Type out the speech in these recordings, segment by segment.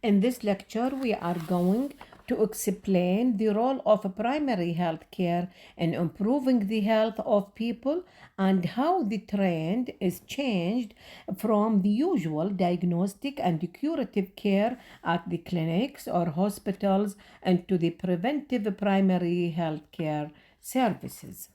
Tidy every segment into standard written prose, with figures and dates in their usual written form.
In this lecture, we are going to explain the role of primary health care in improving the health of people and how the trend is changed from the usual diagnostic and curative care at the clinics or hospitals into the preventive primary health care services.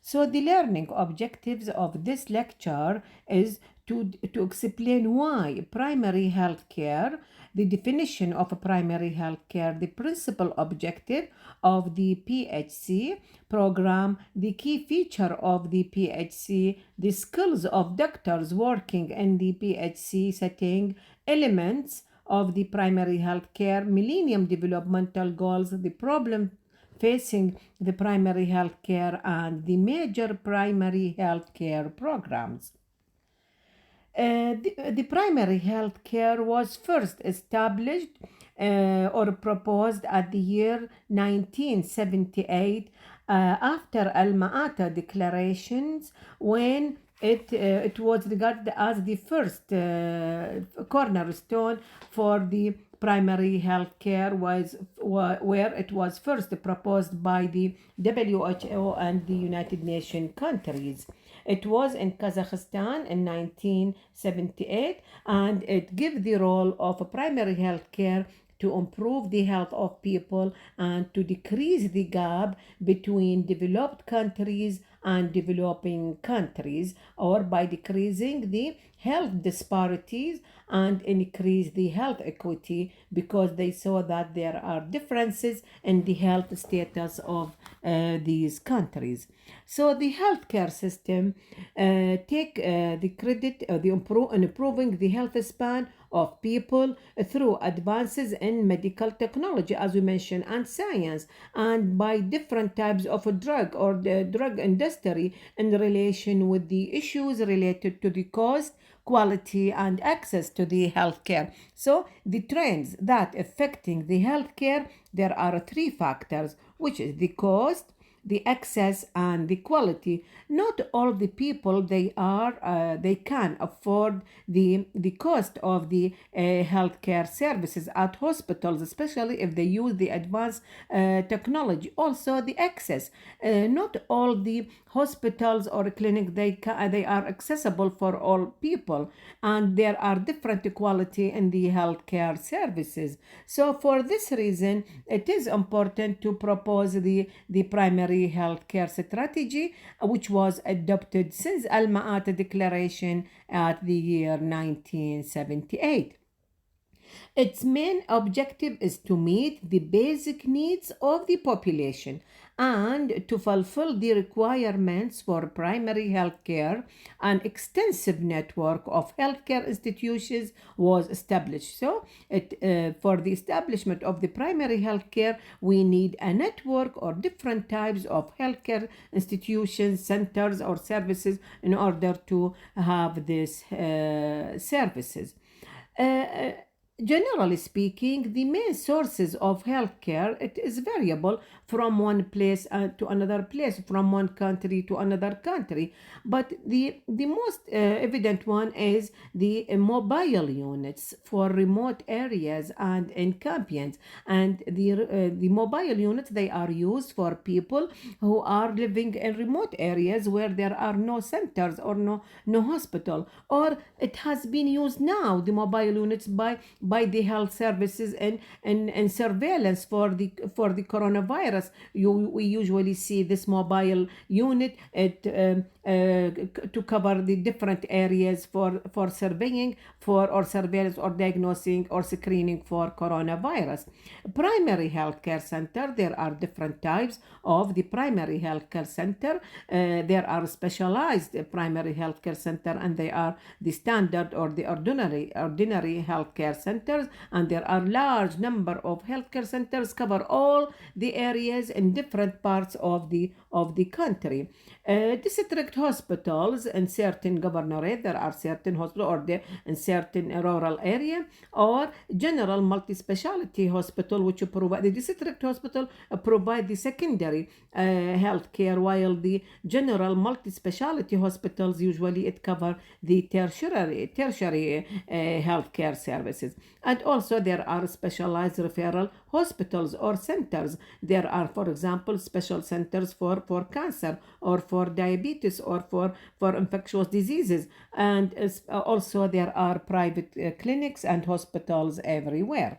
So the learning objectives of this lecture is to explain why primary health care, the definition of primary health care, the principal objective of the PHC program, the key feature of the PHC, the skills of doctors working in the PHC setting, elements of the primary health care, Millennium Developmental Goals, the problem facing the primary health care and the major primary health care programs. The primary health care was first established or proposed at the year 1978 after Al-Ma'ata declarations, when it was regarded as the first cornerstone for the primary health care, where it was first proposed by the WHO and the United Nations countries. It was in Kazakhstan in 1978, and it gave the role of primary health care to improve the health of people and to decrease the gap between developed countries and developing countries, or by decreasing the health disparities and increase the health equity, because they saw that there are differences in the health status of these countries. So the healthcare system take the credit in improving the health span of people through advances in medical technology, as we mentioned, and science, and by different types of a drug or the drug industry in relation with the issues related to the cost, quality, and access to the healthcare. So the trends that affecting the healthcare, there are three factors, which is the cost, the access, and the quality. Not all the people they can afford the cost of the healthcare services at hospitals, especially if they use the advanced technology. Also the access, not all the hospitals or clinics they are accessible for all people, and there are different quality in the healthcare services. So for this reason, it is important to propose the primary healthcare strategy, which was adopted since Al-Ma'ata Declaration at the year 1978. Its main objective is to meet the basic needs of the population and to fulfill the requirements for primary health care. An extensive network of healthcare institutions was established. So, for the establishment of the primary health care, we need a network or different types of healthcare institutions, centers, or services in order to have these services. Uh, Generally speaking, the main sources of healthcare, it is variable from one place to another place, from one country to another country. But the most evident one is the mobile units for remote areas and encampments. And the mobile units, they are used for people who are living in remote areas where there are no centers or no hospital. Or it has been used now, the mobile units, by the health services and surveillance for the coronavirus. We usually see this mobile unit to cover the different areas for surveying or surveillance or diagnosing or screening for coronavirus. Primary healthcare center, there are different types of the primary healthcare center. There are specialized primary healthcare center, and they are the standard or the ordinary healthcare centers, and there are large number of healthcare centers cover all the areas in different parts of the of the country. District hospitals in certain governorate, there are certain hospitals or in certain rural area, or general multi-specialty hospital, which provide the district hospital provide the secondary health care, while the general multi-specialty hospitals usually it cover the tertiary health care services. And also there are specialized referral hospitals or centers. There are, for example, special centers for cancer or for diabetes or for infectious diseases. And also there are private clinics and hospitals everywhere.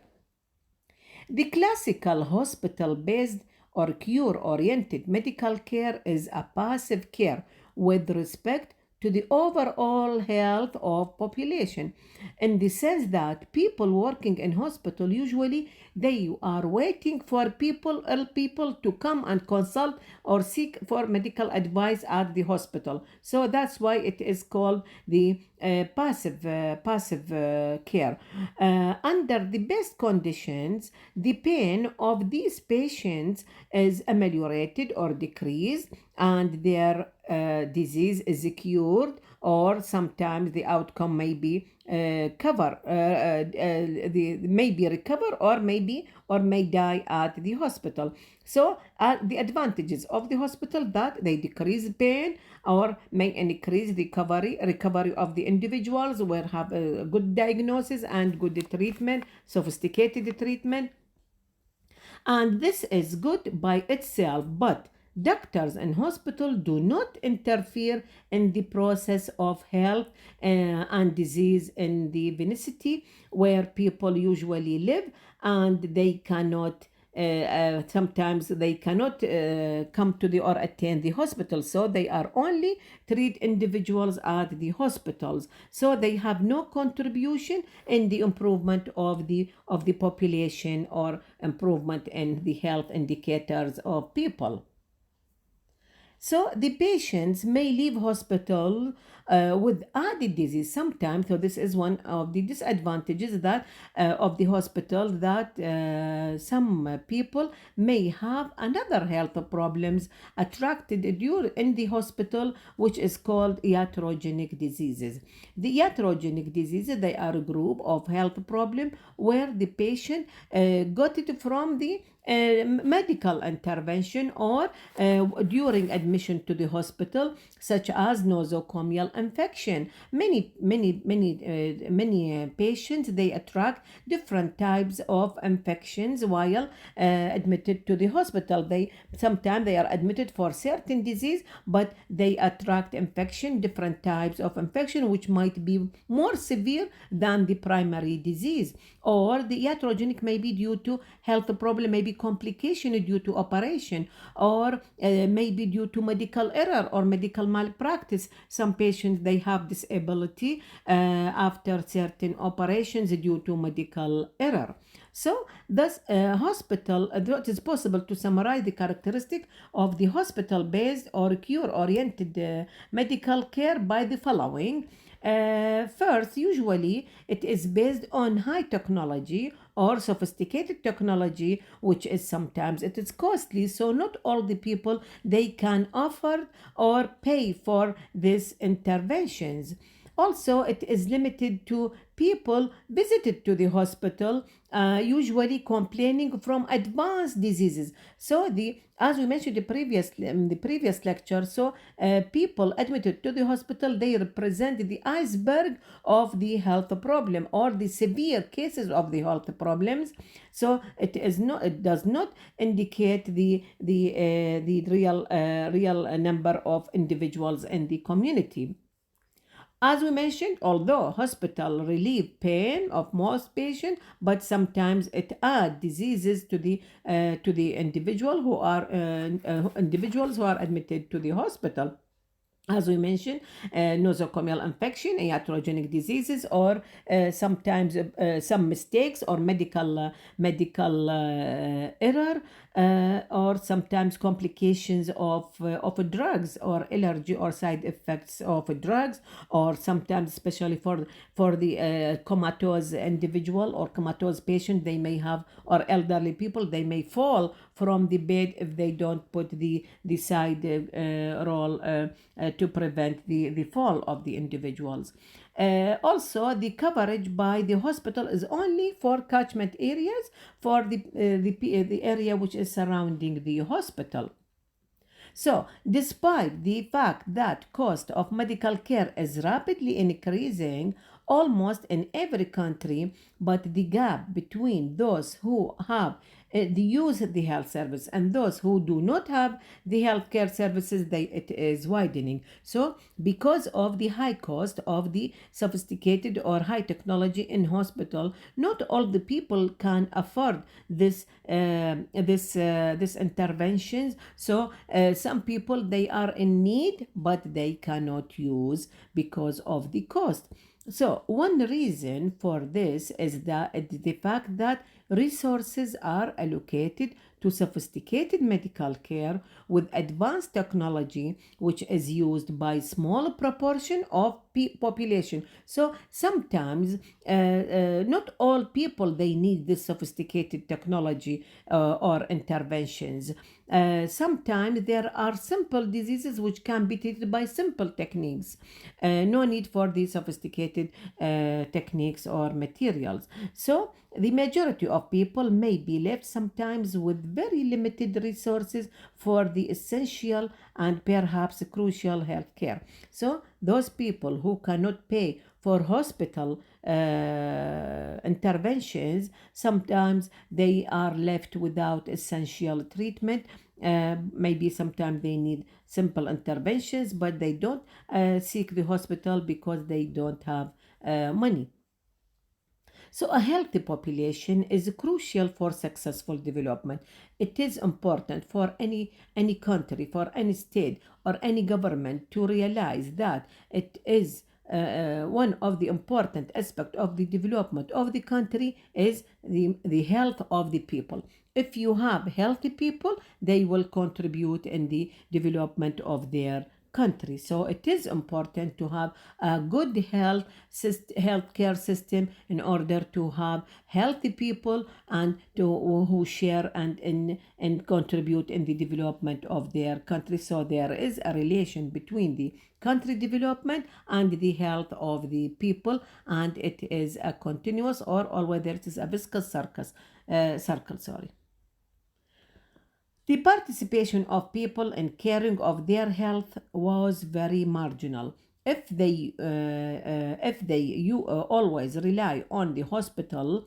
The classical hospital-based or cure-oriented medical care is a passive care with respect to the overall health of population, in the sense that people working in hospital usually they are waiting for ill people to come and consult or seek for medical advice at the hospital. So that's why it is called the passive care. Under the best conditions, the pain of these patients is ameliorated or decreased, and their disease is cured, or sometimes the outcome may be may be recover, or may die at the hospital. So the advantages of the hospital that they decrease pain or may increase the recovery of the individuals, where have a good diagnosis and good treatment, sophisticated treatment. And this is good by itself, but doctors in hospital do not interfere in the process of health and disease in the vicinity where people usually live, and they cannot sometimes they cannot come to the or attend the hospital, so they are only treat individuals at the hospitals, so they have no contribution in the improvement of the population or improvement in the health indicators of people. So the patients may leave hospital with added disease sometimes. So this is one of the disadvantages that of the hospital, that some people may have another health problems attracted during in the hospital, which is called iatrogenic diseases. The iatrogenic diseases, they are a group of health problem where the patient got it from the medical intervention or during admission to the hospital, such as nosocomial infection. Many patients they attract different types of infections while admitted to the hospital. They sometimes they are admitted for certain disease, but they attract infection, different types of infection, which might be more severe than the primary disease. Or the iatrogenic may be due to health problem, maybe complication due to operation, or maybe due to medical error or medical malpractice. Some patients they have disability after certain operations due to medical error. So thus hospital, it is possible to summarize the characteristic of the hospital-based or cure-oriented medical care by the following. First, usually it is based on high technology or sophisticated technology, which is sometimes it is costly, so not all the people they can afford or pay for these interventions. Also, it is limited to people visited to the hospital, usually complaining from advanced diseases. So as we mentioned in the previous lecture, so people admitted to the hospital, they represent the iceberg of the health problem or the severe cases of the health problems. So it does not indicate the real number of individuals in the community. As we mentioned, although hospital relieve pain of most patients, but sometimes it add diseases to the individuals who are admitted to the hospital. As we mentioned, nosocomial infection, iatrogenic diseases, or sometimes some mistakes or medical error, or sometimes complications of drugs or allergy or side effects of drugs, or sometimes especially for the comatose individual or comatose patient, they may have, or elderly people, they may fall from the bed if they don't put the side roll to prevent the fall of the individuals. Also, the coverage by the hospital is only for catchment areas for the area which is surrounding the hospital. So, despite the fact that cost of medical care is rapidly increasing almost in every country, but the gap between those who have the use the health service and those who do not have the healthcare services, it is widening. So because of the high cost of the sophisticated or high technology in hospital, not all the people can afford this interventions. So some people, they are in need but they cannot use because of the cost. So one reason for this is that the fact that resources are allocated to sophisticated medical care with advanced technology, which is used by small proportion of population. So sometimes not all people, they need this sophisticated technology or interventions. Sometimes there are simple diseases which can be treated by simple techniques. No need for these sophisticated techniques or materials. So the majority of people may be left sometimes with very limited resources for the essential and perhaps crucial health care. So those people who cannot pay for hospital interventions, sometimes they are left without essential treatment. Maybe sometimes they need simple interventions, but they don't seek the hospital because they don't have money. So, a healthy population is crucial for successful development. It is important for any country, for any state, or any government to realize that it is one of the important aspects of the development of the country is the health of the people. If you have healthy people, they will contribute in the development of their country. So it is important to have a good healthcare system in order to have healthy people and who share and contribute in the development of their country. So there is a relation between the country development and the health of the people, and it is a continuous or whether it is a viscous circle. Sorry. The participation of people in caring of their health was very marginal. If they you always rely on the hospital,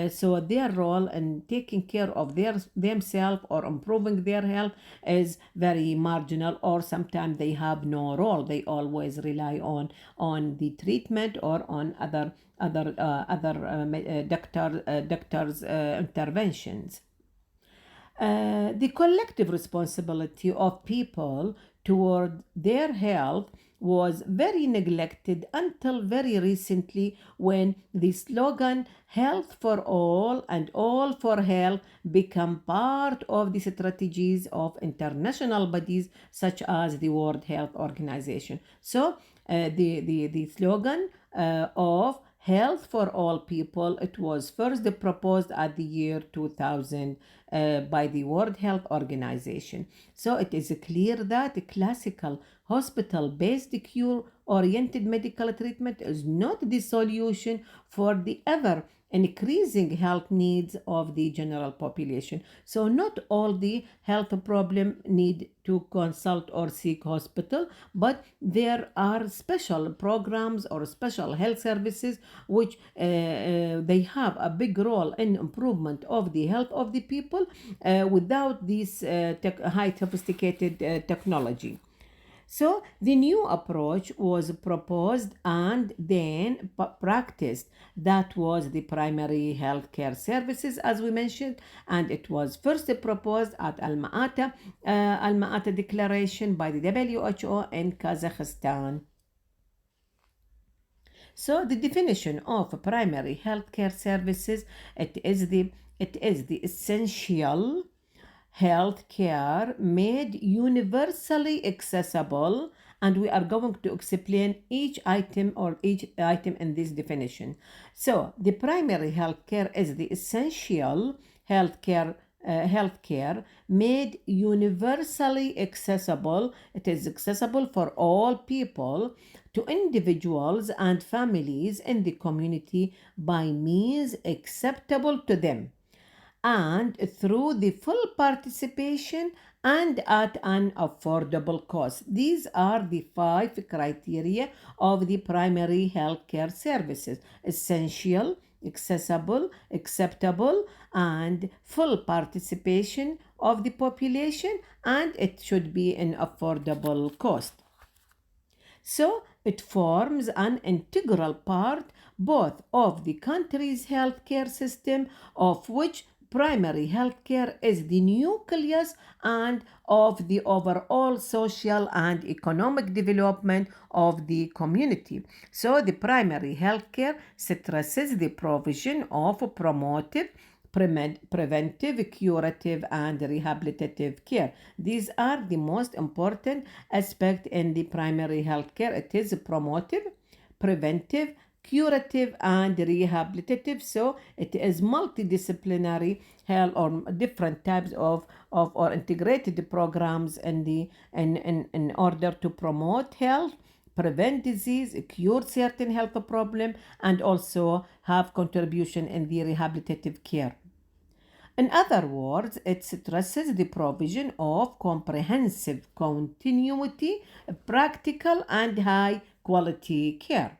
so their role in taking care of themselves or improving their health is very marginal, or sometimes they have no role. They always rely on the treatment or on other doctors interventions. The collective responsibility of people toward their health was very neglected until very recently, when the slogan health for all and all for health became part of the strategies of international bodies such as the World Health Organization. So the slogan of health for all people, it was first proposed at the year 2000 by the World Health Organization. So it is clear that classical hospital-based cure-oriented medical treatment is not the solution for the ever increasing health needs of the general population. So not all the health problem need to consult or seek hospital, but there are special programs or special health services which they have a big role in improvement of the health of the people without this high sophisticated technology. So the new approach was proposed and then practiced. That was the primary healthcare services, as we mentioned, and it was first proposed at Alma-Ata Declaration by the WHO in Kazakhstan. So the definition of primary healthcare services, it is the essential health care made universally accessible, and we are going to explain each item in this definition. So the primary health care is the essential health care healthcare made universally accessible. It is accessible for all people, to individuals and families in the community by means acceptable to them, and through the full participation and at an affordable cost. These are the 5 criteria of the primary healthcare services: essential, accessible, acceptable, and full participation of the population, and it should be an affordable cost. So it forms an integral part both of the country's healthcare system, of which primary healthcare is the nucleus, and of the overall social and economic development of the community. So the primary healthcare stresses the provision of promotive, preventive, curative, and rehabilitative care. These are the most important aspects in the primary health care. It is promotive, preventive, curative, and rehabilitative. So it is multidisciplinary health, or different types of or integrated programs in order to promote health, prevent disease, cure certain health problem, and also have contribution in the rehabilitative care. In other words, it stresses the provision of comprehensive continuity, practical, and high quality care.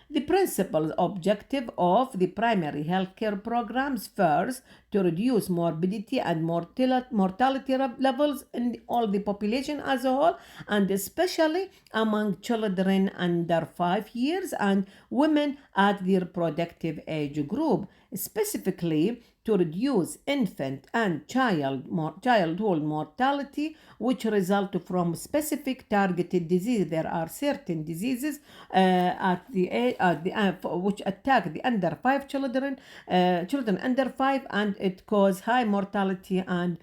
The principal objective of the primary healthcare programs: first, to reduce morbidity and mortality levels in all the population as a whole, and especially among children under 5 years and women at the reproductive age group, specifically to reduce infant and childhood mortality, which result from specific targeted disease. There are certain diseases which attack the under 5 children, children under 5, and it cause high mortality and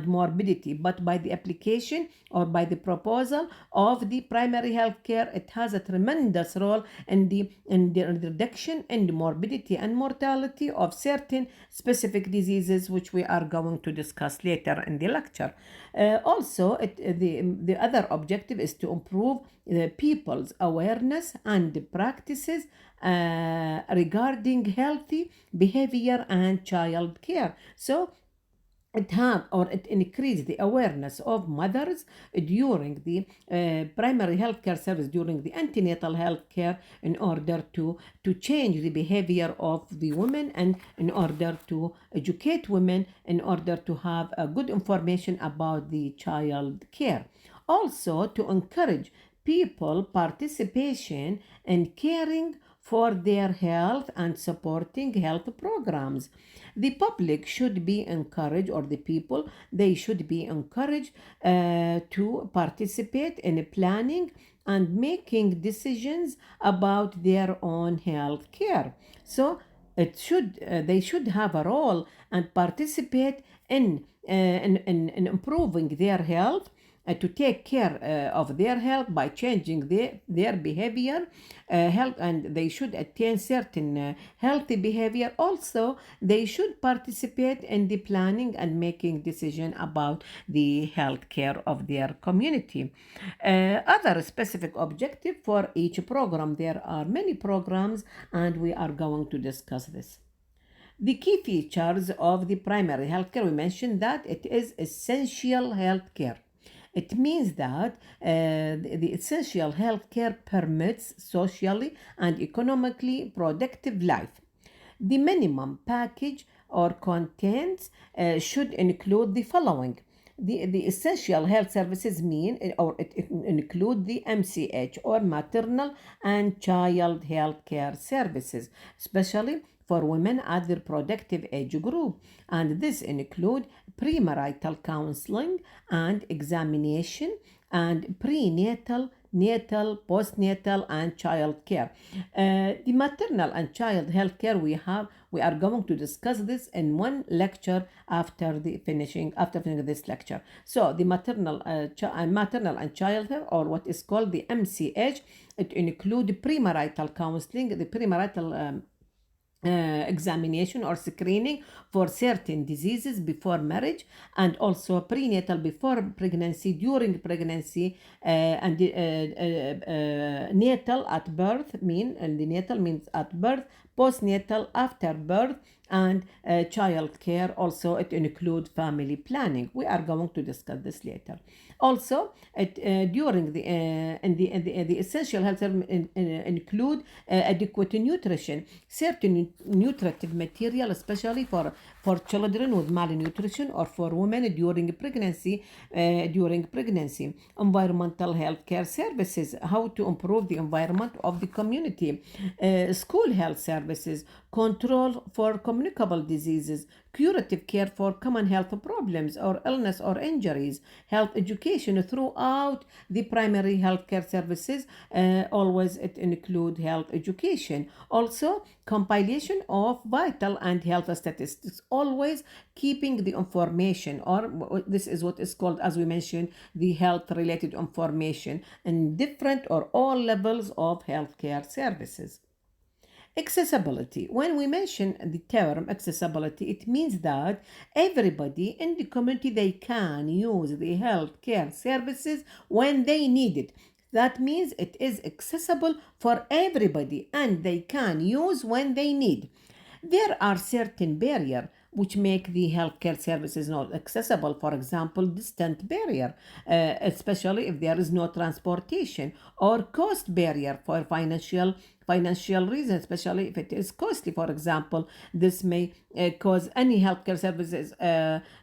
morbidity. But by the application or by the proposal of the primary health care, it has a tremendous role in the reduction in the morbidity and mortality of certain specific diseases, which we are going to discuss later in the lecture. Also, the other objective is to improve people's awareness and practices regarding healthy behavior and child care. So it increase the awareness of mothers during the primary health care service, during the antenatal health care, in order to change the behavior of the women, and in order to educate women, in order to have a good information about the child care. Also, to encourage people participation in caring for their health and supporting health programs. The public should be encouraged, or the people, they should be encouraged to participate in planning and making decisions about their own health care. So they should have a role and participate in improving their health, to take care of their health by changing their behavior, health, and they should attain certain healthy behavior. Also, they should participate in the planning and making decision about the health care of their community. Other specific objective for each program: there are many programs, and we are going to discuss this. The key features of the primary healthcare: we mentioned that it is essential healthcare. It means that the essential healthcare permits socially and economically productive life. The minimum package or contents should include the following. The essential health services mean, or it include the MCH, or maternal and child health care services, especially for women at the reproductive age group, and this include premarital counseling and examination, and prenatal, natal, postnatal, and child care. The maternal and child health care, we are going to discuss this in one lecture after finishing this lecture. So the maternal and child health, or what is called the MCH, it include premarital counseling. The premarital examination or screening for certain diseases before marriage, and also prenatal before pregnancy, during pregnancy, and natal at birth, and the natal means at birth, postnatal after birth, and child care. Also, it includes family planning. We are going to discuss this later. Also, during the essential health include adequate nutrition, certain nutritive material, especially for children with malnutrition or for women during pregnancy. Environmental health care services, how to improve the environment of the community, school health services, control for communicable diseases, curative care for common health problems or illness or injuries, health education throughout the primary healthcare services. Always it include health education. Also, compilation of vital and health statistics, always keeping the information, or this is what is called, as we mentioned, the health related information in different or all levels of healthcare services. Accessibility. When we mention the term accessibility, it means that everybody in the community, they can use the healthcare services when they need it. That means it is accessible for everybody and they can use when they need. There are certain barriers which make the healthcare services not accessible. For example, distant barrier, especially if there is no transportation, or cost barrier for financial reasons, especially if it is costly. For example, this may cause any healthcare services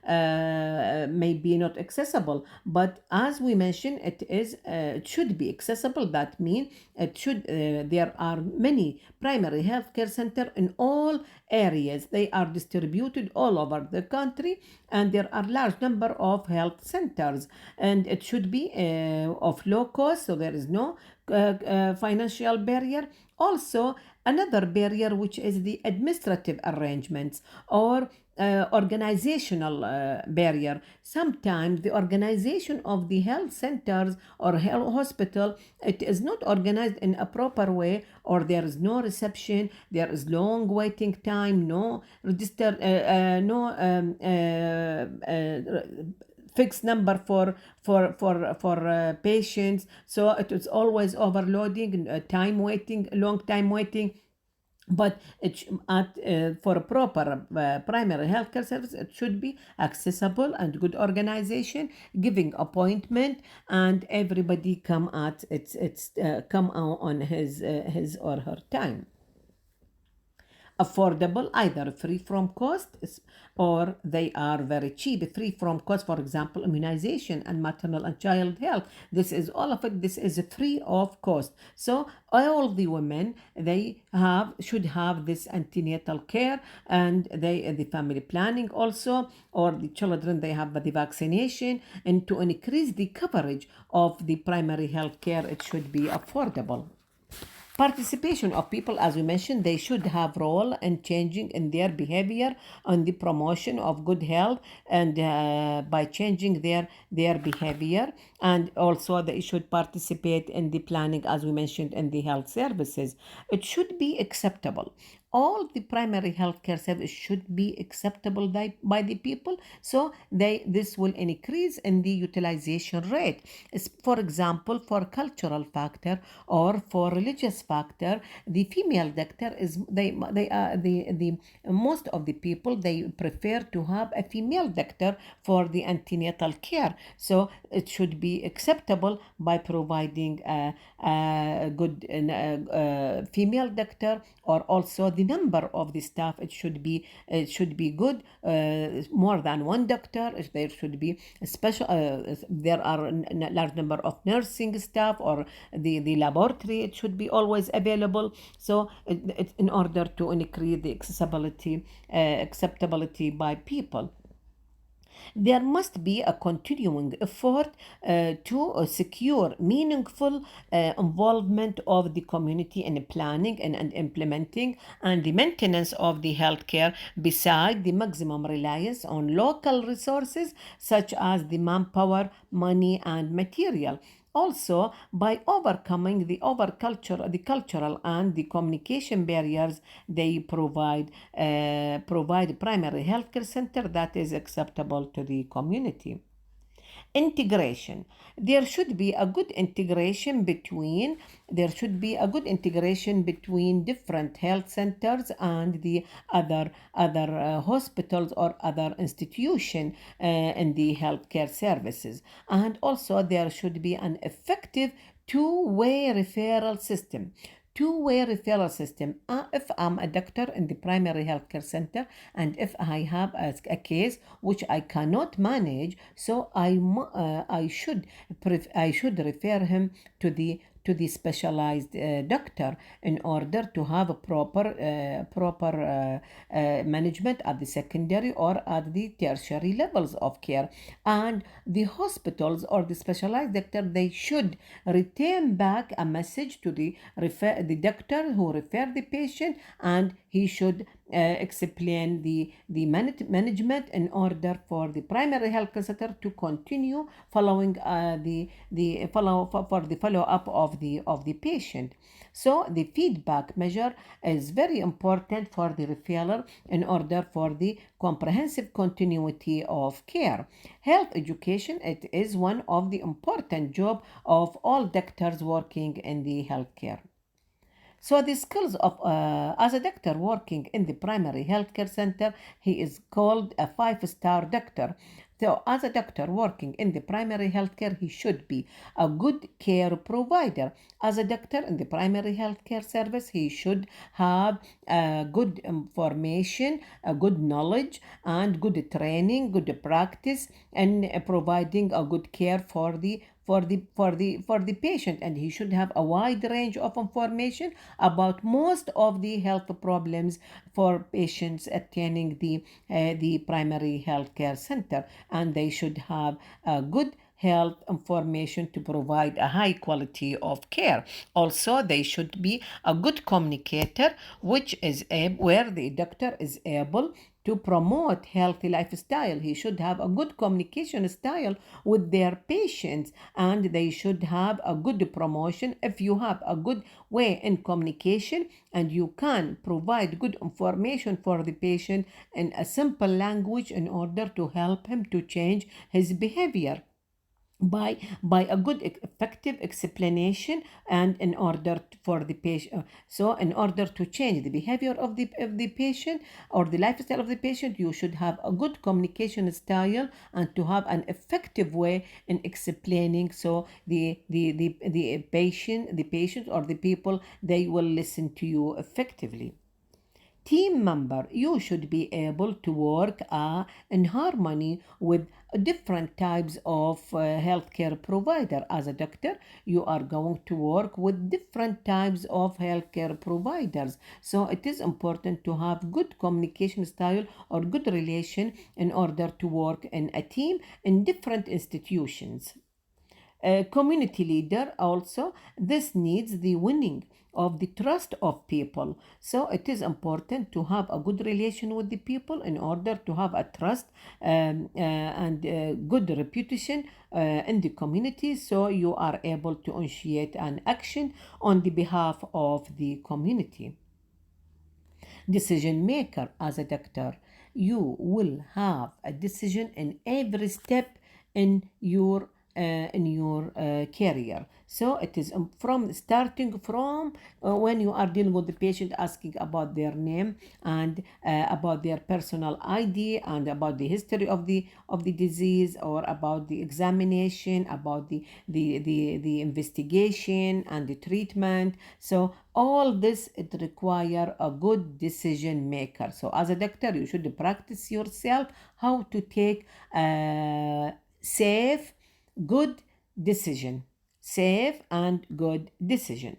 may be not accessible. But as we mentioned, it should be accessible. That means there are many primary healthcare centers in all areas. They are distributed all over the country, and there are large number of health centers, and it should be of low cost, so there is no financial barrier. Also, another barrier, which is the administrative arrangements or organizational barrier. Sometimes the organization of the health centers or health hospital, it is not organized in a proper way, or there is no reception, there is long waiting time, no register, no fixed number for patients, so it is always overloading, long time waiting. But for a proper primary healthcare service, it should be accessible and good organization, giving appointment, and everybody come at come on his or her time. Affordable, either free from cost or they are very cheap. Free from cost, for example, immunization and maternal and child health. This is all of it. This is free of cost. So all the women, they should have this antenatal care, and the family planning also, or the children, they have the vaccination. And to increase the coverage of the primary health care, it should be affordable. Participation of people, as we mentioned, they should have role in changing in their behavior on the promotion of good health, and by changing their behavior, and also they should participate in the planning, as we mentioned, in the health services. It should be acceptable. All the primary healthcare service should be acceptable by the people, so this will increase in the utilization rate. For example, for cultural factor or for religious factor, the female doctor is they are the most of the people, they prefer to have a female doctor for the antenatal care. So it should be acceptable by providing a good female doctor, or also the number of the staff, it should be good, more than one doctor. There should be special, there are a large number of nursing staff, or the laboratory, it should be always available. So in order to increase the acceptability by people, there must be a continuing effort to secure meaningful involvement of the community in planning and implementing and the maintenance of the healthcare, beside the maximum reliance on local resources such as the manpower, money, and material. Also, by overcoming the cultural and the communication barriers, they provide primary healthcare center that is acceptable to the community. Integration. There should be a good integration between different health centers and the other hospitals or other institution in the healthcare services. And also there should be an effective two-way referral system. If I'm a doctor in the primary healthcare center, and if I have a case which I cannot manage, so I should refer him to the specialized doctor in order to have a proper management at the secondary or at the tertiary levels of care. And the hospitals or the specialized doctor, they should return back a message to the doctor who referred the patient, and he should explain the management in order for the primary health center to continue following for the follow up of the patient. So the feedback measure is very important for the referrer in order for the comprehensive continuity of care. Health education, it is one of the important job of all doctors working in the healthcare. So the skills of as a doctor working in the primary healthcare center, he is called a five-star doctor. So as a doctor working in the primary healthcare, he should be a good care provider. As a doctor in the primary healthcare service, he should have good information, a good knowledge, and good training, good practice, and providing a good care for the patient, and he should have a wide range of information about most of the health problems for patients attending the primary health care center, and they should have a good health information to provide a high quality of care. Also, they should be a good communicator, which is where the doctor is able to promote healthy lifestyle. He should have a good communication style with their patients, and they should have a good promotion. If you have a good way in communication and you can provide good information for the patient in a simple language in order to help him to change his behavior by a good effective explanation, and in order for the patient, so in order to change the behavior of the patient or the lifestyle of the patient, you should have a good communication style and to have an effective way in explaining, so the patient or the people, they will listen to you effectively. Team member, you should be able to work in harmony with different types of healthcare provider. As a doctor, you are going to work with different types of healthcare providers, so it is important to have good communication style or good relation in order to work in a team in different institutions. A community leader also, this needs the winning of the trust of people, so it is important to have a good relation with the people in order to have a trust and good reputation in the community, so you are able to initiate an action on the behalf of the community. Decision maker, as a doctor, you will have a decision in every step in your career. So it is from starting from when you are dealing with the patient, asking about their name and about their personal ID and about the history of the disease, or about the examination, about the investigation and the treatment. So all this, it require a good decision maker. So as a doctor, you should practice yourself how to take safe good decision. Safe and good decision.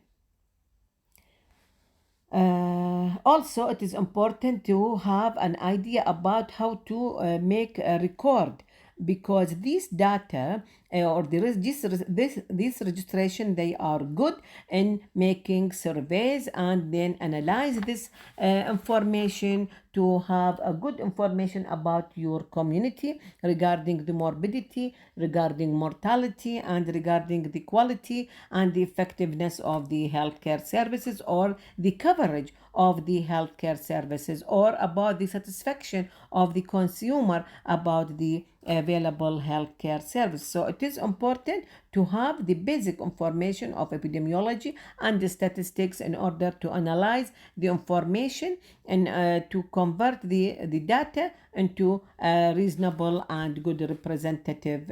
Also, it is important to have an idea about how to make a record, because these data or this registration, they are good in making surveys and then analyze this information to have a good information about your community regarding the morbidity, regarding mortality, and regarding the quality and the effectiveness of the healthcare services or the coverage of the healthcare services, or about the satisfaction of the consumer about the available healthcare service. So it is important to have the basic information of epidemiology and the statistics in order to analyze the information and to convert the data into reasonable and good representative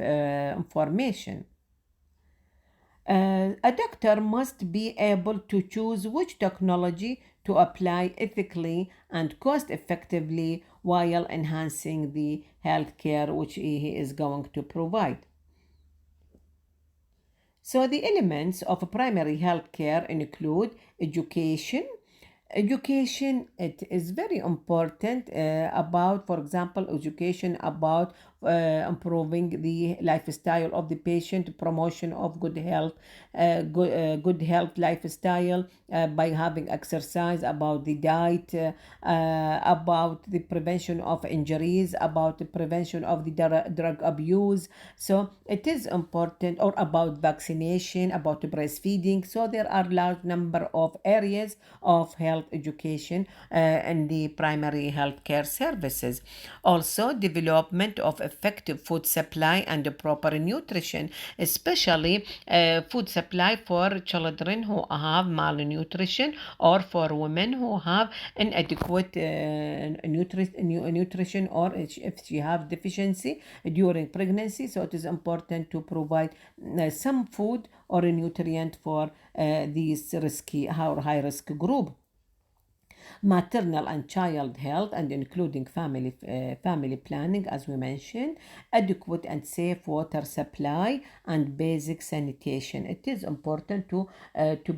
information. A doctor must be able to choose which technology to apply ethically and cost effectively while enhancing the healthcare which he is going to provide. So, the elements of primary healthcare include education. Education, it is very important about, for example, education about improving the lifestyle of the patient, promotion of good health, good health lifestyle by having exercise, about the diet, about the prevention of injuries, about the prevention of the drug abuse. So it is important, or about vaccination, about breastfeeding. So there are large number of areas of health education in the primary healthcare services. Also, development of effective food supply and proper nutrition, especially food supply for children who have malnutrition, or for women who have inadequate nutrition, or if she have deficiency during pregnancy. So it is important to provide some food or a nutrient for these risky or high risk group. Maternal and child health, and including family planning, as we mentioned, adequate and safe water supply, and basic sanitation. It is important to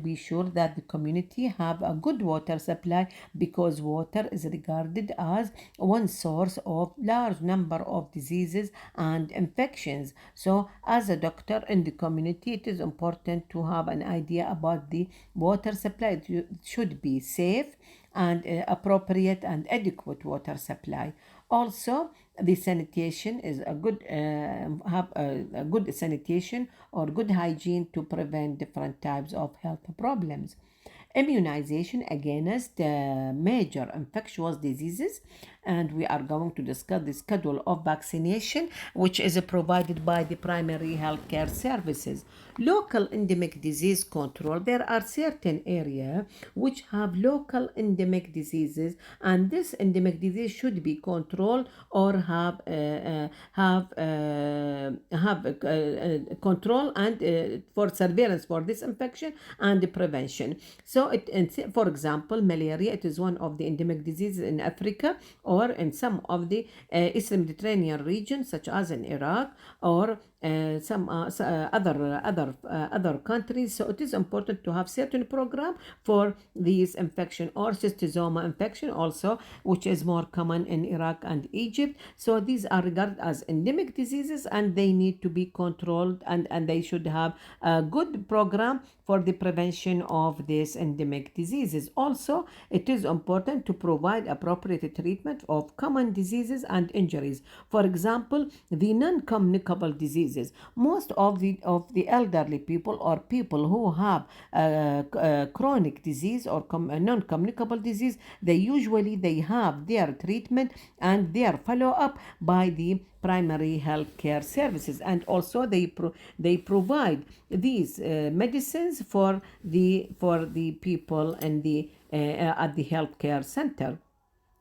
be sure that the community have a good water supply, because water is regarded as one source of large number of diseases and infections. So as a doctor in the community, it is important to have an idea about the water supply. It should be safe and appropriate and adequate water supply. Also, the sanitation is a good have a good sanitation or good hygiene to prevent different types of health problems. Immunization against major infectious diseases, and we are going to discuss the schedule of vaccination which is provided by the primary healthcare services. Local endemic disease control, there are certain areas which have local endemic diseases, and this endemic disease should be controlled or have control and for surveillance for this infection and prevention. So for example, malaria, it is one of the endemic diseases in Africa, or in some of the Eastern Mediterranean regions, such as in Iraq, or some other countries. So it is important to have certain program for these infection, or schistosoma infection also, which is more common in Iraq and Egypt. So these are regarded as endemic diseases, and they need to be controlled, and they should have a good program for the prevention of these endemic diseases. Also, it is important to provide appropriate treatment of common diseases and injuries. For example, the non-communicable diseases. Most of the elderly people, or people who have chronic disease or non-communicable disease, they have their treatment and their follow-up by the primary healthcare services, and also they provide these medicines for the people in the at the healthcare center.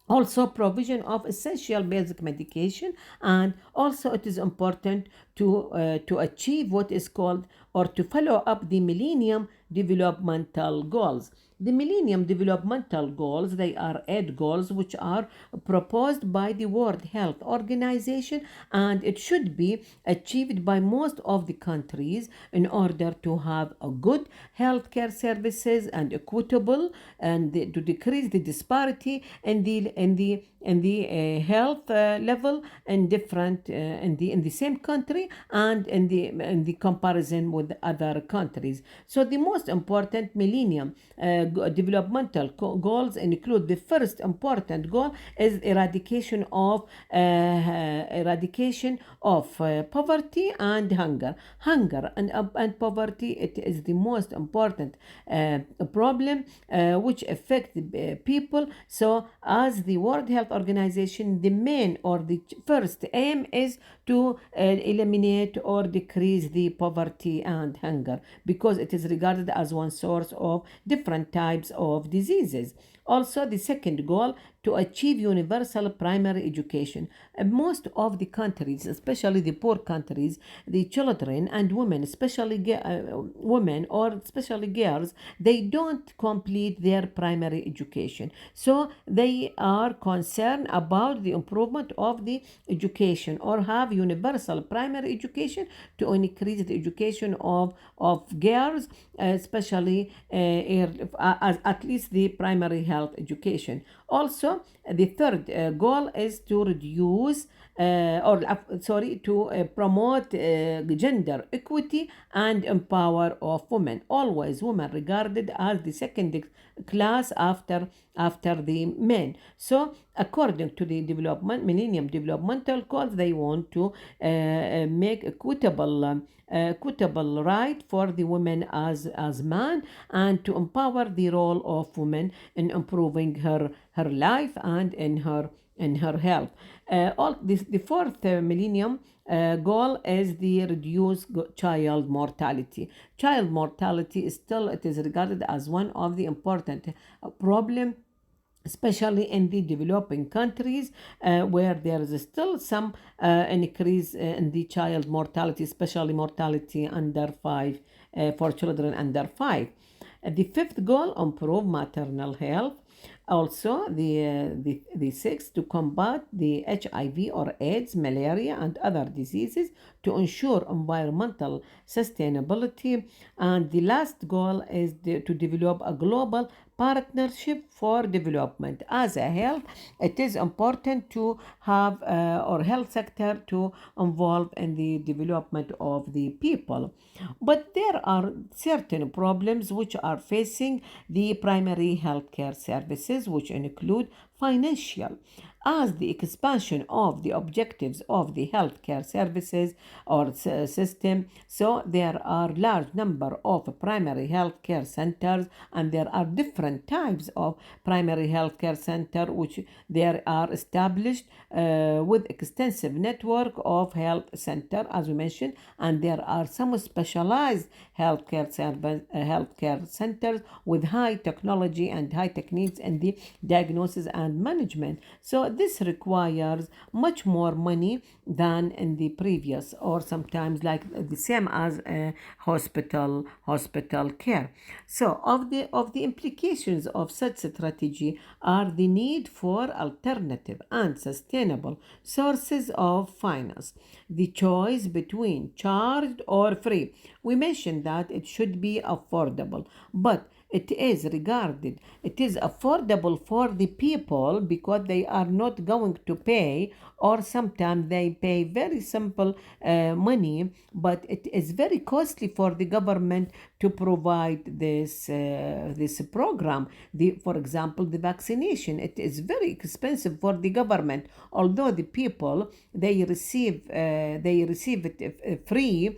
Also, provision of essential basic medication, and also it is important to achieve what is called, or to follow up the millennium developmental goals. The Millennium Developmental Goals, they are 8 goals which are proposed by the World Health Organization, and it should be achieved by most of the countries in order to have a good healthcare services and equitable, and to decrease the disparity in the health level in different in the same country and in the comparison with other countries. So the most important millennium developmental goals include: the first important goal is eradication of poverty and hunger and poverty. It is the most important problem which affect the people. So as the World Health Organization, the main or the first aim is to eliminate or decrease the poverty and hunger, because it is regarded as one source of different types of diseases. Also, the second goal, to achieve universal primary education. Most of the countries, especially the poor countries, the children and women, especially women or especially girls, they don't complete their primary education. So they are concerned about the improvement of the education, or have universal primary education to increase the education of girls, especially at least the primary health education. Also, the third goal is to reduce to promote gender equity and empower of women. Always women regarded as the second class after the men. So according to the millennium developmental goals, they want to make equitable right for the women as man, and to empower the role of women in improving her life and in her health. The fourth millennium goal is the reduce child mortality. Child mortality is still, it is regarded as one of the important problem, especially in the developing countries, where there is still some increase in the child mortality, especially mortality under 5, for children under 5. The fifth goal, improve maternal health. Also, the sixth, to combat the HIV or AIDS, malaria, and other diseases, to ensure environmental sustainability. And the last goal is to develop a global partnership for development. As a health, it is important to have our health sector to involve in the development of the people. But there are certain problems which are facing the primary healthcare services, which include financial, as the expansion of the objectives of the healthcare services or system. So there are large number of primary healthcare centers, and there are different types of primary healthcare center which there are established with extensive network of health center, as we mentioned, and there are some specialized healthcare centers with high technology and high techniques in the diagnosis and management. So this requires much more money than in the previous, or sometimes like the same as hospital care. So of the implications of such strategy are the need for alternative and sustainable sources of finance, the choice between charged or free. We mentioned that it should be affordable, but it is affordable for the people because they are not going to pay, or sometimes they pay very simple money, but it is very costly for the government to provide this program. For example, the vaccination, it is very expensive for the government, although the people they receive it free,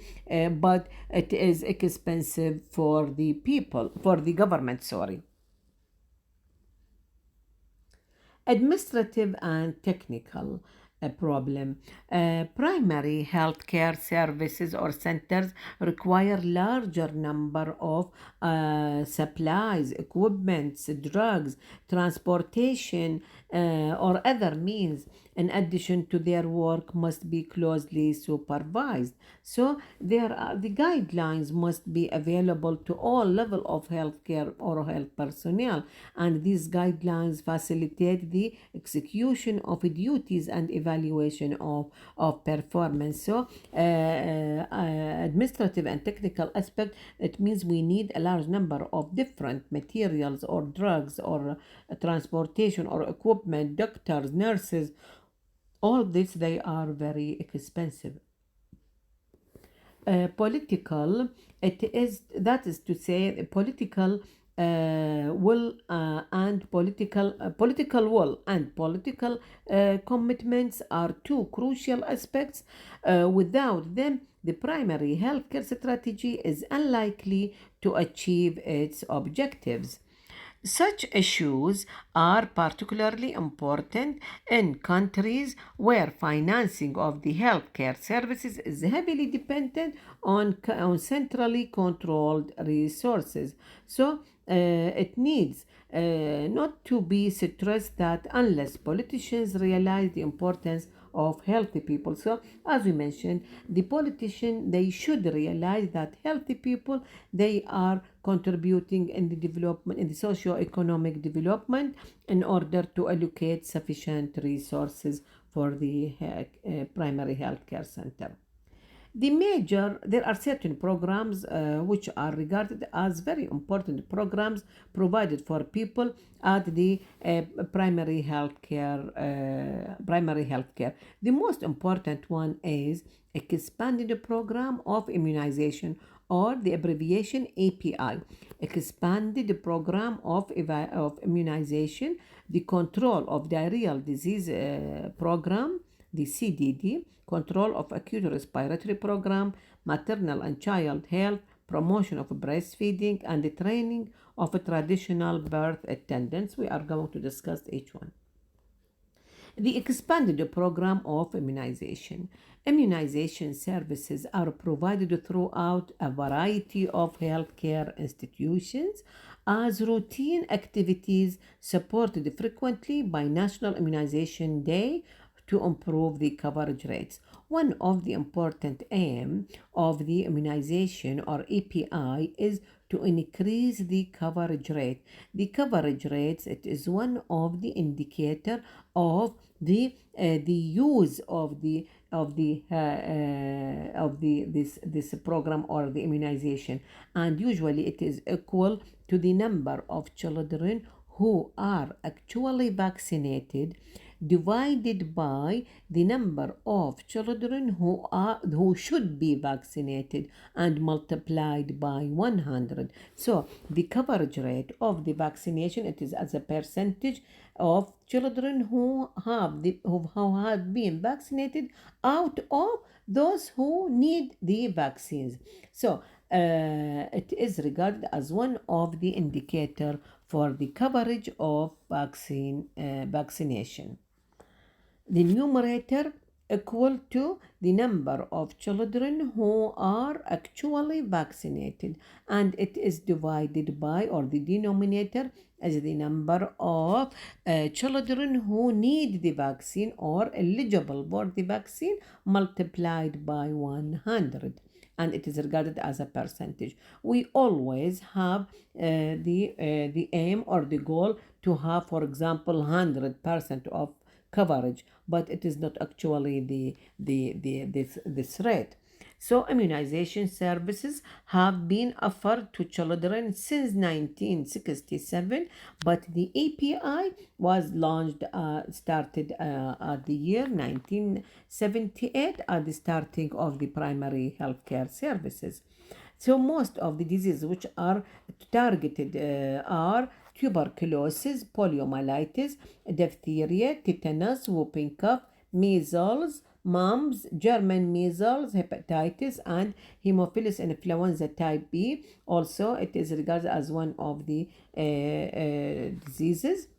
but it is expensive for the people, for the government, sorry. Administrative and technical. problem. Primary healthcare services or centers require larger number of supplies, equipments, drugs, transportation, or other means. In addition to their work, must be closely supervised. So the guidelines must be available to all level of healthcare or health personnel, and these guidelines facilitate the execution of duties and evaluation of performance. So administrative and technical aspect, it means we need a large number of different materials or drugs or transportation or equipment, doctors, nurses. All this, they are very expensive. Political, it is, that is to say, political will and political will and political commitments are two crucial aspects. Without them, the primary healthcare strategy is unlikely to achieve its objectives. Such issues are particularly important in countries where financing of the healthcare services is heavily dependent on centrally controlled resources. So it needs not to be stressed that unless politicians realize the importance of healthy people. So as we mentioned, the politician, they should realize that healthy people, they are contributing in the development, in the socio-economic development, in order to allocate sufficient resources for the primary healthcare center. There are certain programs which are regarded as very important programs provided for people at the primary healthcare. The most important one is expanded program of immunization, or the abbreviation API, expanded program of immunization, the control of diarrheal disease program, the CDD, control of acute respiratory program, maternal and child health, promotion of breastfeeding, and the training of traditional birth attendants. We are going to discuss each one. The expanded program of immunization. Immunization services are provided throughout a variety of healthcare institutions as routine activities supported frequently by National Immunization Day to improve the coverage rates. One of the important aim of the immunization or API is to increase the coverage rate. The coverage rates, it is one of the indicator of the use of this program or the immunization, and usually it is equal to the number of children who are actually vaccinated divided by the number of children who should be vaccinated and multiplied by 100. So the coverage rate of the vaccination, it is as a percentage of children who have been vaccinated out of those who need the vaccines. So it is regarded as one of the indicator for the coverage of vaccination. The numerator equal to the number of children who are actually vaccinated, and it is divided by, or the denominator as the number of children who need the vaccine or eligible for the vaccine multiplied by 100, and it is regarded as a percentage. We always have the aim or the goal to have, for example, 100% of coverage, but it is not actually this rate. So immunization services have been offered to children since 1967, but the API was started at the year 1978 at the starting of the primary healthcare services. So most of the diseases which are targeted are tuberculosis, poliomyelitis, diphtheria, tetanus, whooping cough, measles, mumps, German measles, hepatitis, and Haemophilus influenza type B. Also, it is regarded as one of the diseases.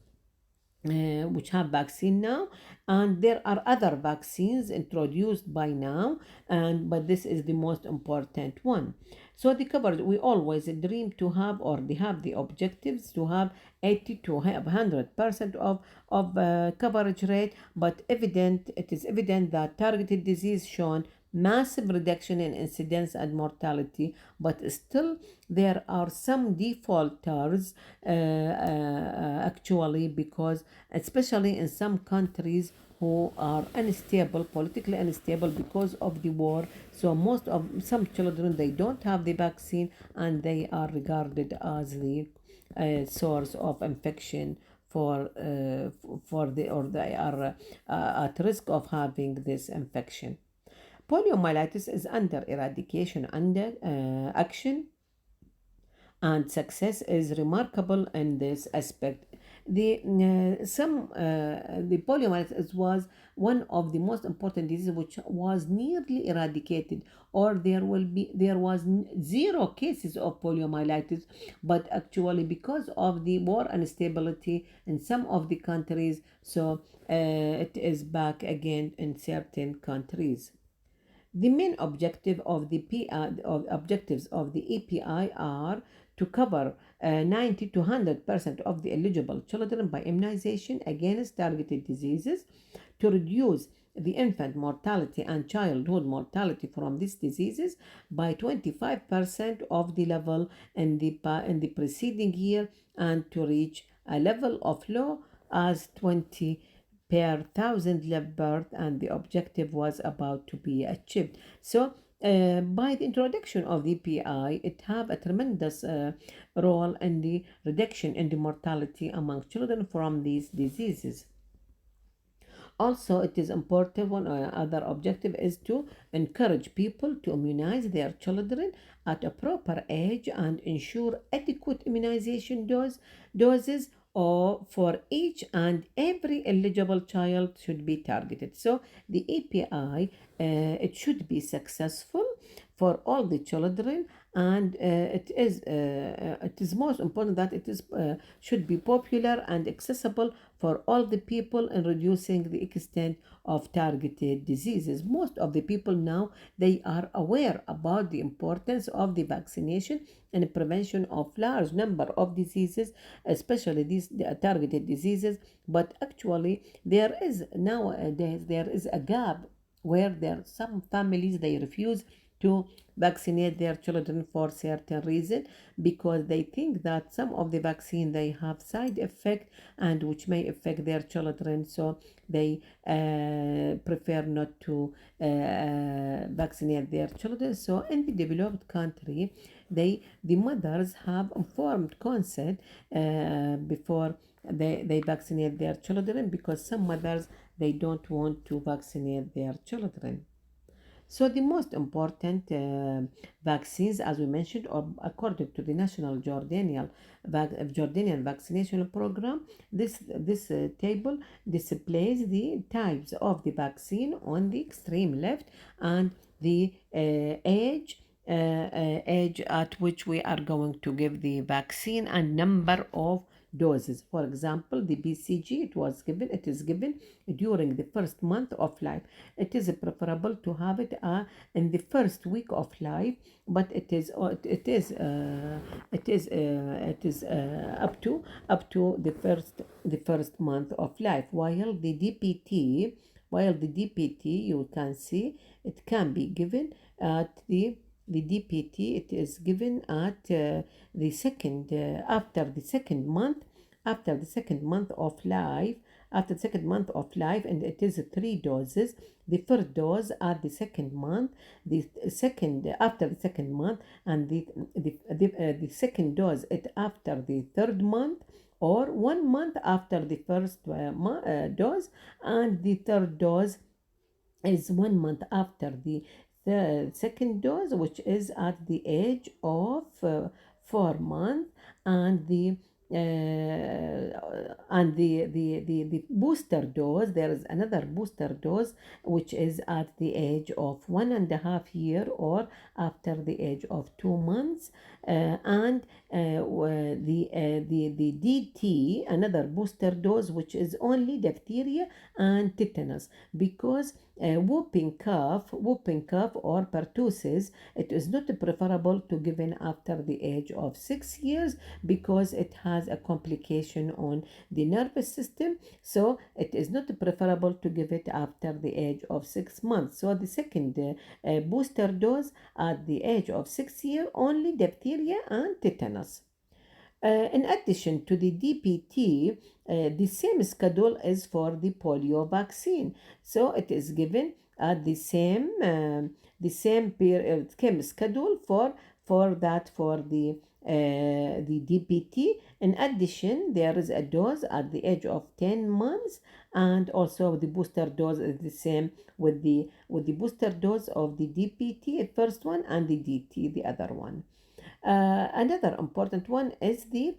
which have vaccine now, and there are other vaccines introduced by now, and but this is the most important one. So the coverage, we always dream to have, or they have the objectives to have 80 to have 100% of coverage rate, but it is evident that targeted disease shown massive reduction in incidence and mortality, but still there are some defaulters, actually, because especially in some countries who are unstable, politically unstable because of the war. So most of some children, they don't have the vaccine, and they are regarded as the source of infection for the, or they are at risk of having this infection. Poliomyelitis is under eradication, under action, and success is remarkable in this aspect. The poliomyelitis was one of the most important diseases which was nearly eradicated, or there was zero cases of poliomyelitis, but actually because of the war and instability in some of the countries, so it is back again in certain countries. The main objective of the objectives of the EPI are to cover 90 to 100% of the eligible children by immunization against targeted diseases, to reduce the infant mortality and childhood mortality from these diseases by 25% of the level in the preceding year, and to reach a level of low as 20 per thousand live birth, and the objective was about to be achieved. So by the introduction of the PI, it have a tremendous role in the reduction in the mortality among children from these diseases. Also, it is important, one other objective is to encourage people to immunize their children at a proper age and ensure adequate immunization doses or for each and every eligible child should be targeted. So the API, it should be successful for all the children, and it is most important that it is should be popular and accessible for all the people in reducing the extent of targeted diseases. Most of the people now, they are aware about the importance of the vaccination and prevention of large number of diseases, especially these targeted diseases. But actually there is nowadays there is a gap where there are some families, they refuse to vaccinate their children for certain reason, because they think that some of the vaccine they have side effect and which may affect their children, so they prefer not to vaccinate their children. So in the developed country, the mothers have informed consent before they vaccinate their children, because some mothers, they don't want to vaccinate their children. So the most important vaccines, as we mentioned, according to the National Jordanian Vaccination Program, this table displays the types of the vaccine on the extreme left, and the age at which we are going to give the vaccine and number of doses. For example, the BCG, it is given during the first month of life. It is preferable to have it in the first week of life, but it is up to the first month of life. While the DPT, you can see it can be given at the DPT, it is given at the second after the second month, after the second month of life, and it is 3 doses. The first dose at the second month, the second after the second month, and the second dose it after the third month, or 1 month after the first dose, and the third dose is 1 month after the second dose, which is at the age of 4 months, and and the booster dose, there is another booster dose which is at the age of 1.5 year or after the age of 2 months, and the DT, another booster dose which is only diphtheria and tetanus, because whooping cough or pertussis, it is not preferable to given after the age of 6 years because it has a complication on the nervous system. So it is not preferable to give it after the age of 6 months. So the second booster dose at the age of 6 year, only diphtheria and tetanus. In addition to the DPT, the same schedule is for the polio vaccine. So it is given at the same period, same schedule for that for the DPT. In addition, there is a dose at the age of 10 months, and also the booster dose is the same with the booster dose of the DPT, first one, and the DT, the other one. Another important one is the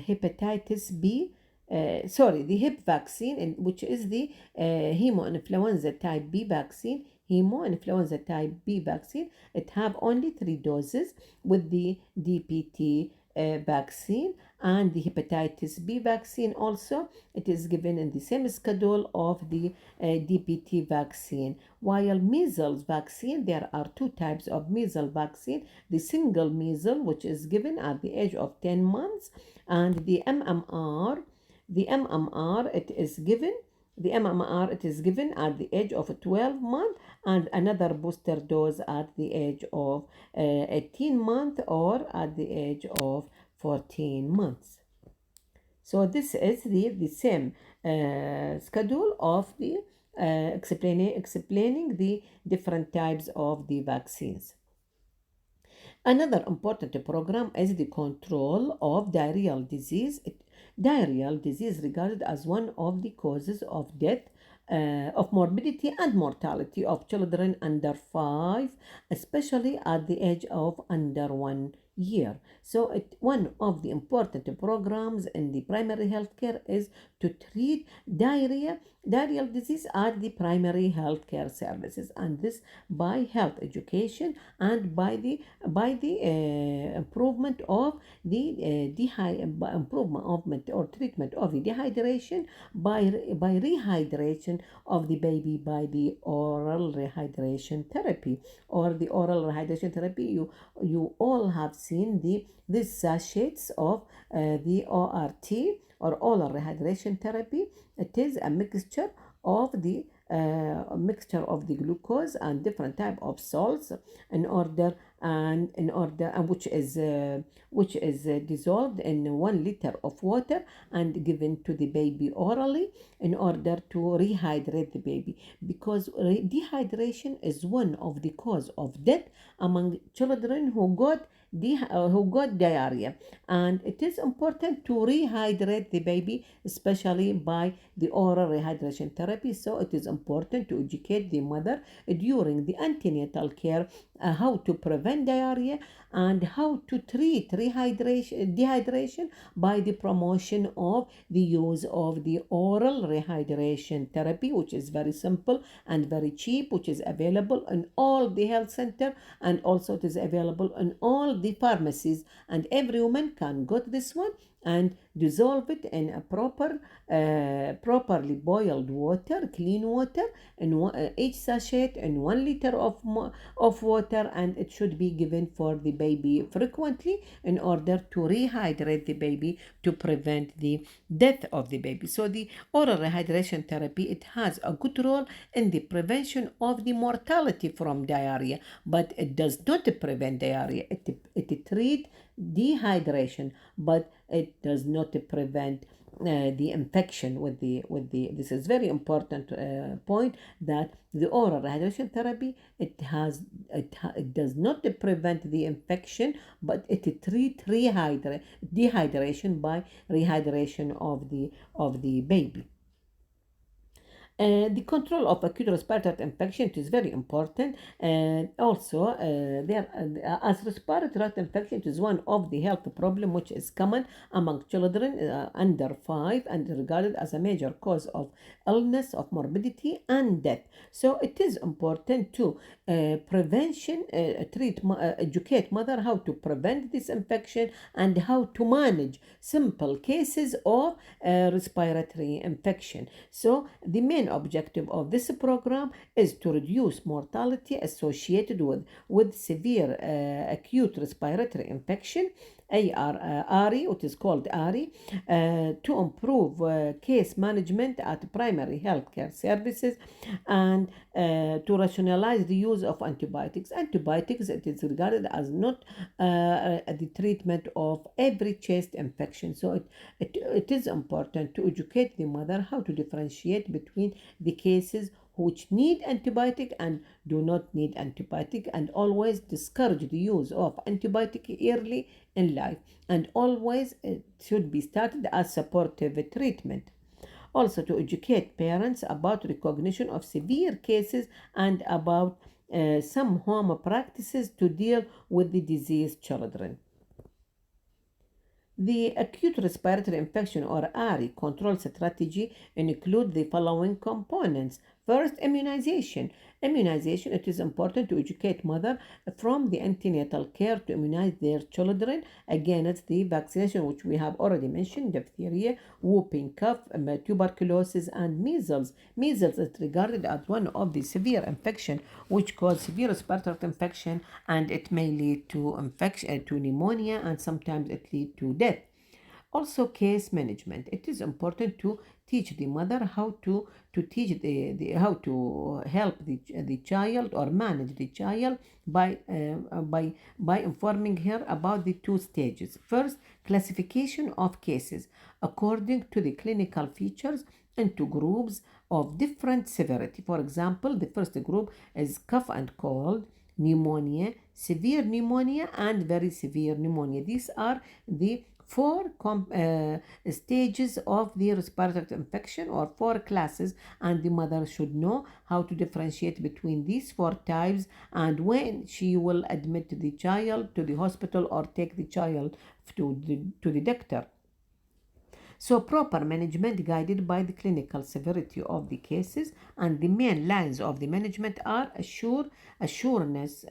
hepatitis B. Sorry, the hep vaccine, which is the hemo-influenza type B vaccine. Hemo-influenza type B vaccine. It have only 3 doses with the DPT vaccine, and the hepatitis B vaccine also. It is given in the same schedule of the DPT vaccine. While measles vaccine, there are 2 types of measles vaccine: the single measles, which is given at the age of 10 months, and the MMR. The MMR, it is given. The MMR, it is given at the age of 12 months, and another booster dose at the age of 18 months or at the age of 14 months. So this is the same schedule of the explaining the different types of the vaccines. Another important program is the control of diarrheal disease. Diarrheal disease regarded as one of the causes of death, of morbidity and mortality of children under 5, especially at the age of under 1 year. So one of the important programs in the primary healthcare is to treat diarrheal disease at the primary healthcare services, and this by health education and by the improvement of the improvement or treatment of the dehydration by rehydration of the baby by the oral rehydration therapy. Or the oral rehydration therapy, you all have seen these sachets of the ORT, or oral rehydration therapy. It is a mixture of the glucose and different type of salts in order and which is dissolved in 1 liter of water and given to the baby orally in order to rehydrate the baby, because dehydration is one of the cause of death among children who got diarrhea, and it is important to rehydrate the baby, especially by the oral rehydration therapy. So it is important to educate the mother during the antenatal care how to prevent diarrhea and how to treat dehydration by the promotion of the use of the oral rehydration therapy, which is very simple and very cheap, which is available in all the health center, and also it is available in all the pharmacies, and every woman can get this one and dissolve it in a properly boiled water, clean water, in each sachet in 1 liter of water, and it should be given for the baby frequently in order to rehydrate the baby to prevent the death of the baby. So the oral rehydration therapy, it has a good role in the prevention of the mortality from diarrhea, but it does not prevent diarrhea. It treats dehydration, but it does not prevent the infection with the this is very important point, that the oral rehydration therapy, it does not prevent the infection, but it treats dehydration by rehydration of the baby. The control of acute respiratory infection is very important. As respiratory tract infection is one of the health problem which is common among children under 5 and regarded as a major cause of illness, of morbidity and death. So it is important to educate mother how to prevent this infection and how to manage simple cases of respiratory infection. So the main objective of this program is to reduce mortality associated with severe acute respiratory infection, ARI, it is called ARI, to improve case management at primary healthcare services and to rationalize the use of antibiotics. Antibiotics, it is regarded as not the treatment of every chest infection. So it is important to educate the mother how to differentiate between the cases which need antibiotic and do not need antibiotic, and always discourage the use of antibiotic early in life, and always it should be started as supportive treatment. Also to educate parents about recognition of severe cases and about some home practices to deal with the diseased children. The acute respiratory infection or ARI control strategy include the following components. First, immunization. Immunization, it is important to educate mother from the antenatal care to immunize their children against the vaccination which we have already mentioned, diphtheria, whooping cough, tuberculosis and measles. Measles is regarded as one of the severe infection which cause severe respiratory infection, and it may lead to infection to pneumonia, and sometimes it lead to death. Also, case management. It is important to teach the mother how to teach how to help the child or manage the child by informing her about the two stages. First, classification of cases according to the clinical features into groups of different severity. For example, the first group is cough and cold, pneumonia, severe pneumonia, and very severe pneumonia. These are the four stages of the respiratory infection, or four classes, and the mother should know how to differentiate between these four types and when she will admit the child to the hospital or take the child to the doctor. So proper management guided by the clinical severity of the cases, and the main lines of the management are assurance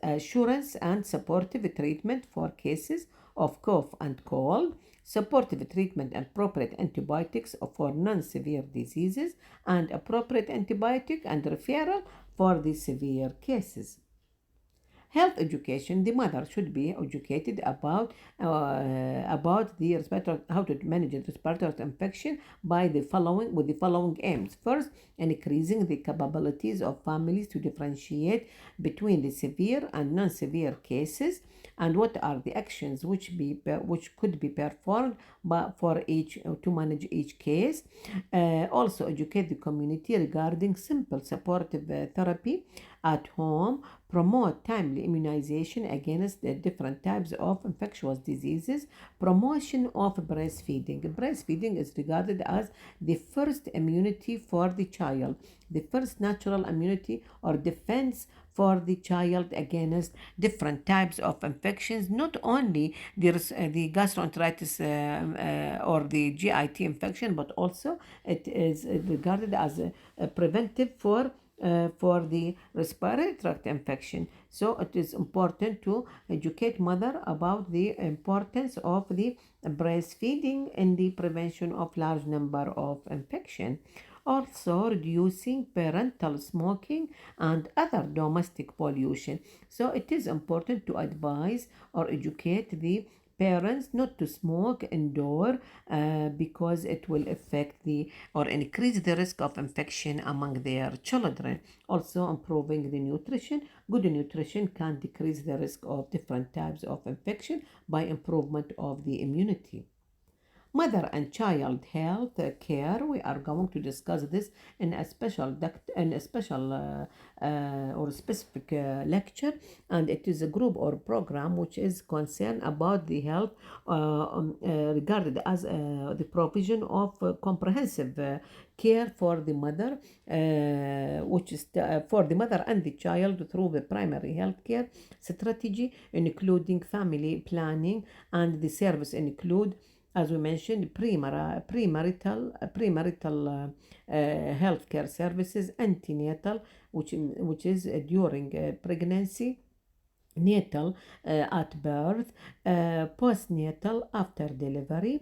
and supportive treatment for cases of cough and cold, supportive treatment and appropriate antibiotics for non-severe diseases, and appropriate antibiotic and referral for the severe cases. Health education. The mother should be educated about the how to manage the respiratory infection with the following aims. First, increasing the capabilities of families to differentiate between the severe and non-severe cases, and what are the actions which could be performed for each to manage each case. Also, educate the community regarding simple supportive therapy at home, promote timely immunization against the different types of infectious diseases, promotion of breastfeeding. Breastfeeding is regarded as the first immunity for the child, the first natural immunity or defense for the child against different types of infections, not only the gastroenteritis or the GIT infection, but also it is regarded as a preventive for the respiratory tract infection. So it is important to educate mother about the importance of the breastfeeding in the prevention of large number of infection. Also, reducing parental smoking and other domestic pollution. So it is important to advise or educate the parents not to smoke indoor because it will affect or increase the risk of infection among their children. Also, improving the nutrition. Good nutrition can decrease the risk of different types of infection by improvement of the immunity. Mother and child health care. We are going to discuss this in a special or specific lecture, and it is a group or program which is concerned about the health regarded as the provision of comprehensive care for the mother, which is for the mother and the child through the primary health care strategy, including family planning, and the service include, as we mentioned, premarital healthcare services, antenatal, which is during pregnancy, natal at birth, postnatal after delivery,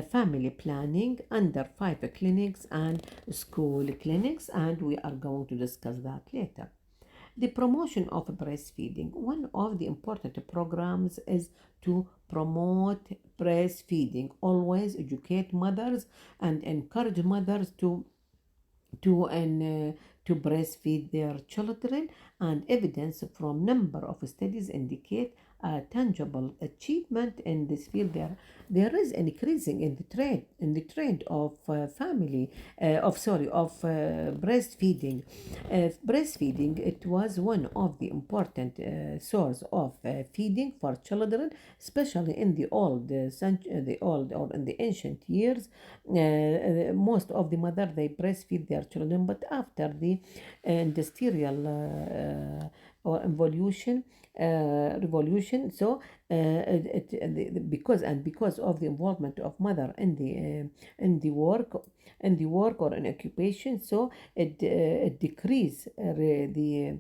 family planning, under five clinics, and school clinics, and we are going to discuss that later. The promotion of breastfeeding. One of the important programs is to promote breastfeeding. Always educate mothers and encourage mothers to and to breastfeed their children, and evidence from number of studies indicate a tangible achievement in this field. There is an increasing in the trend of breastfeeding. Breastfeeding, it was one of the important source of feeding for children, especially in the old or in the ancient years. Most of the mother, they breastfeed their children, but after the industrial or revolution, so because of the involvement of mother in the work or in occupation, so it decrease the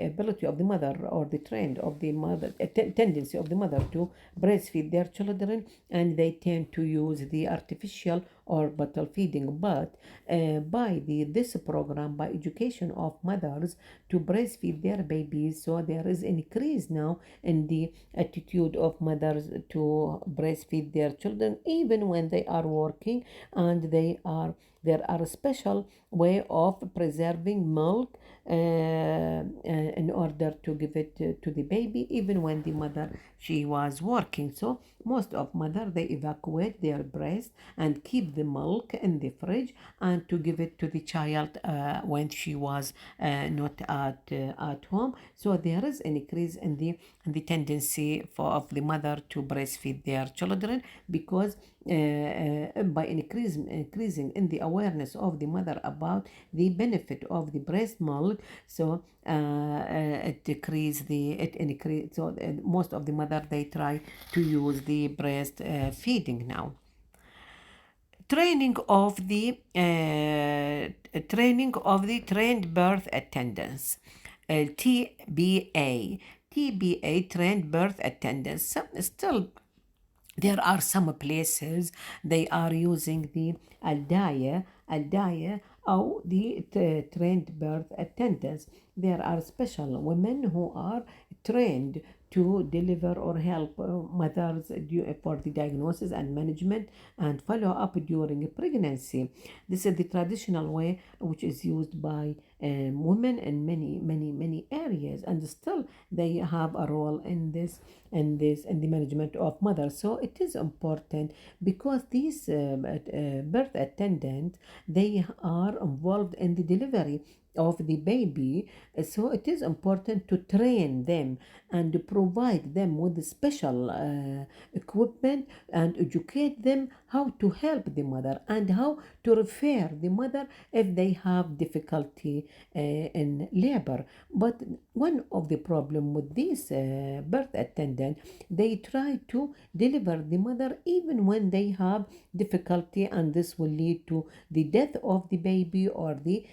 ability of the mother, or the trend of the mother, tendency of the mother to breastfeed their children, and they tend to use the artificial or bottle feeding. But by this program, by education of mothers to breastfeed their babies, so there is an increase now in the attitude of mothers to breastfeed their children, even when they are working, and there are a special way of preserving milk in order to give it to the baby, even when the mother, she was working. So most of mother, they evacuate their breast and keep the milk in the fridge, and to give it to the child when she was not at home. So there is an increase in the tendency of the mother to breastfeed their children, because by increasing in the awareness of the mother about the benefit of the breast milk, so it decrease it increase. So most of the mother, they try to use the breast feeding now. Training of the trained birth attendants, TBA. Trained birth attendants. Still, there are some places they are using the aldaya or the trained birth attendants. There are special women who are trained to deliver or help mothers for the diagnosis and management and follow up during pregnancy. This is the traditional way which is used by women in many areas, and still they have a role in the management of mothers. So it is important, because these birth attendants, they are involved in the delivery of the baby. So it is important to train them and provide them with special equipment, and educate them how to help the mother and how to refer the mother if they have difficulty in labor. But one of the problem with these birth attendant, they try to deliver the mother even when they have difficulty, and this will lead to the death of the baby, or the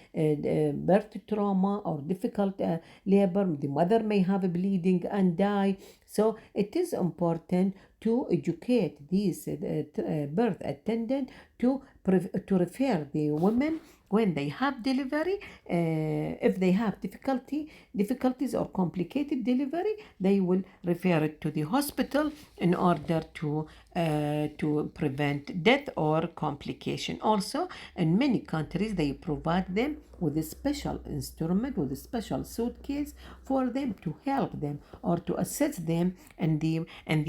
birth trauma, or difficult labor. The mother may have a bleeding and die. So it is important to educate these birth attendant to refer the women when they have delivery. If they have difficulties or complicated delivery, they will refer it to the hospital in order to prevent death or complication. Also, in many countries, they provide them with a special instrument, with a special suitcase for them to help them or to assist them in the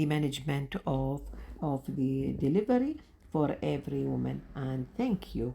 management of of the delivery for every woman. And thank you.